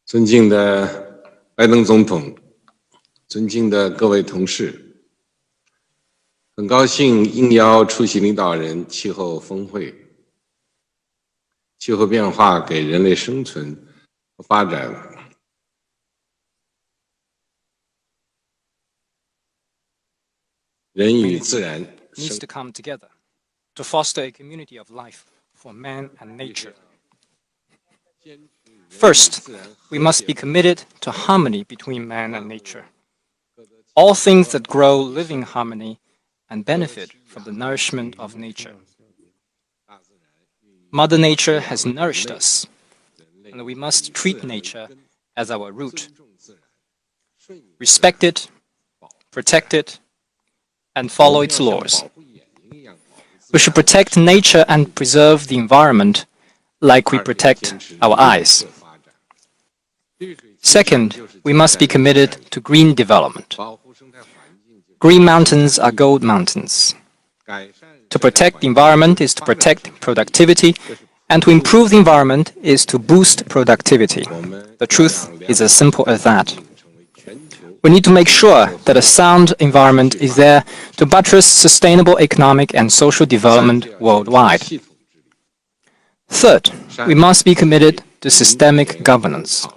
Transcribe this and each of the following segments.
尊敬的拜登总统，尊敬的各位同事，很高兴应邀出席领导人气候峰会。气候变化给人类生存和发展人与自然 needs to come together to foster a community of life for man and nature. First, we must be committed to harmony between man and nature. All things that grow live in harmony and benefit from the nourishment of nature. Mother Nature has nourished us, and we must treat nature as our root. Respect it, protect it, and follow its laws. We should protect nature and preserve the environment like we protect our eyes. Second, we must be committed to green development. Green mountains are gold mountains. To protect the environment is to protect productivity, and to improve the environment is to boost productivity. The truth is as simple as that. We need to make sure that a sound environment is there to buttress sustainable economic and social development worldwide. Third, we must be committed to systemic governance.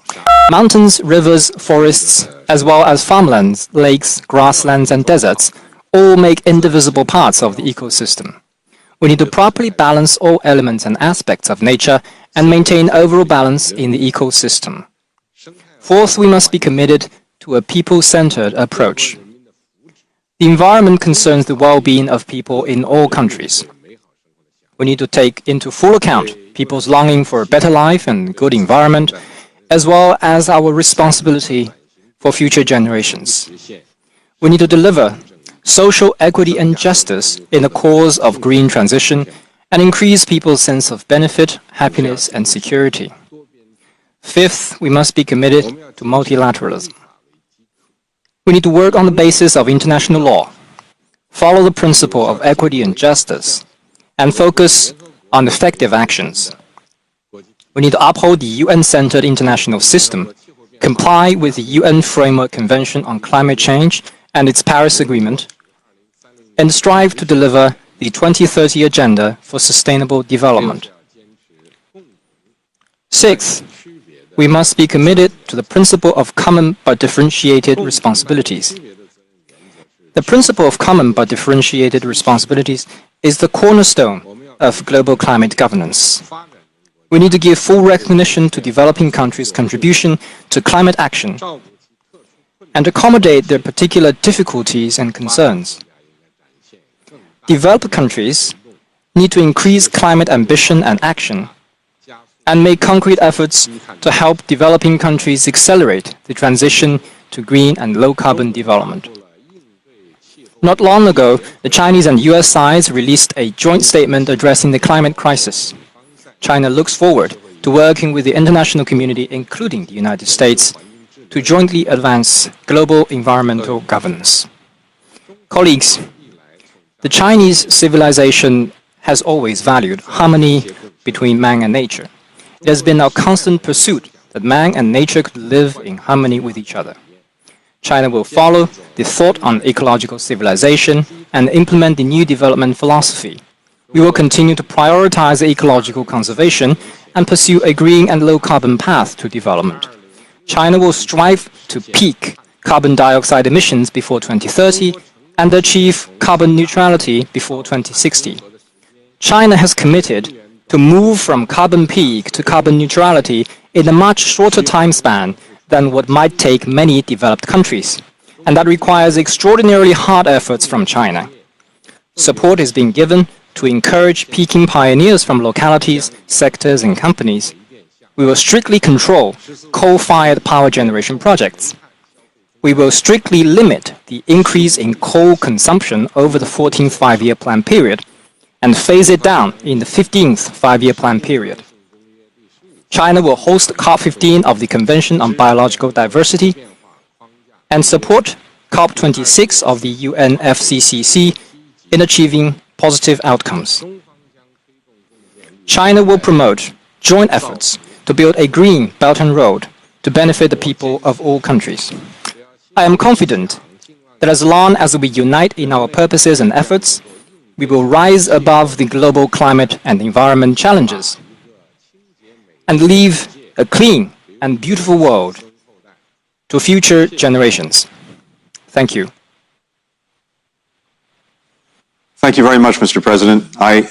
Mountains, rivers, forests, as well as farmlands, lakes, grasslands, and deserts all make indivisible parts of the ecosystem. We need to properly balance all elements and aspects of nature and maintain overall balance in the ecosystem. Fourth, we must be committed to a people-centered approach. The environment concerns the well-being of people in all countries. We need to take into full account people's longing for a better life and good environment, as well as our responsibility for future generations. We need to deliver social equity and justice in the cause of green transition and increase people's sense of benefit, happiness, and security. Fifth, we must be committed to multilateralism. We need to work on the basis of international law, follow the principle of equity and justice, and focus on effective actions. We need to uphold the UN-centered international system, comply with the UN Framework Convention on Climate Change and its Paris Agreement, and strive to deliver the 2030 Agenda for Sustainable Development. Sixth, we must be committed to the principle of common but differentiated responsibilities. The principle of common but differentiated responsibilities is the cornerstone of global climate governance. We need to give full recognition to developing countries' contribution to climate action and accommodate their particular difficulties and concerns. Developed countries need to increase climate ambition and action and make concrete efforts to help developing countries accelerate the transition to green and low-carbon development. Not long ago, the Chinese and US sides released a joint statement addressing the climate crisis. China looks forward to working with the international community, including the United States, to jointly advance global environmental governance. Colleagues, the Chinese civilization has always valued harmony between man and nature. It has been our constant pursuit that man and nature could live in harmony with each other. China will follow the thought on ecological civilization and implement the new development philosophy. We will continue to prioritize ecological conservation and pursue a green and low-carbon path to development. China will strive to peak carbon dioxide emissions before 2030 and achieve carbon neutrality before 2060. China has committed to move from carbon peak to carbon neutrality in a much shorter time span than what might take many developed countries, and that requires extraordinarily hard efforts from China. Support is being given to encourage peaking pioneers from localities, sectors, and companies. We will strictly control coal-fired power generation projects. We will strictly limit the increase in coal consumption over the 14th five-year plan period and phase it down in the 15th five-year plan period. China will host COP15 of the Convention on Biological Diversity and support COP26 of the UNFCCC in achieving positive outcomes. China will promote joint efforts to build a green Belt and Road to benefit the people of all countries. I am confident that as long as we unite in our purposes and efforts, we will rise above the global climate and environment challenges and leave a clean and beautiful world to future generations. Thank you. Thank you very much, Mr. President. I now